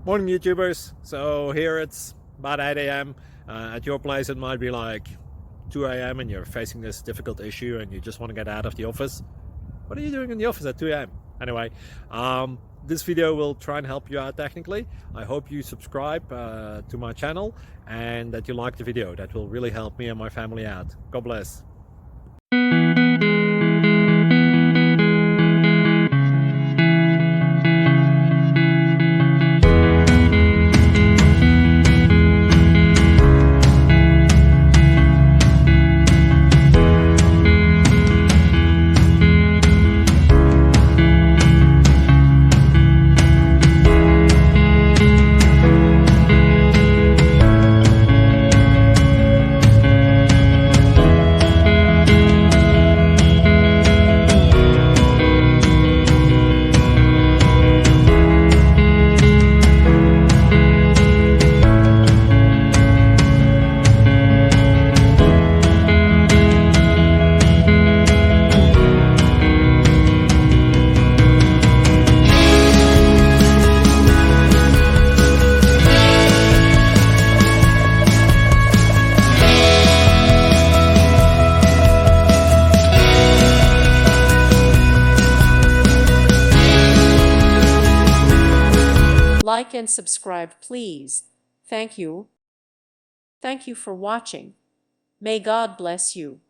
Morning YouTubers. So here it's about 8 a.m. At your place it might be like 2 a.m. and you're facing this difficult issue and you just want to get out of the office. What are you doing in the office at 2 a.m.? Anyway, this video will try and help you out technically. I hope you subscribe to my channel and that you like the video. That will really help me and my family out. God bless. Like and subscribe, please. Thank you. Thank you for watching. May God bless you.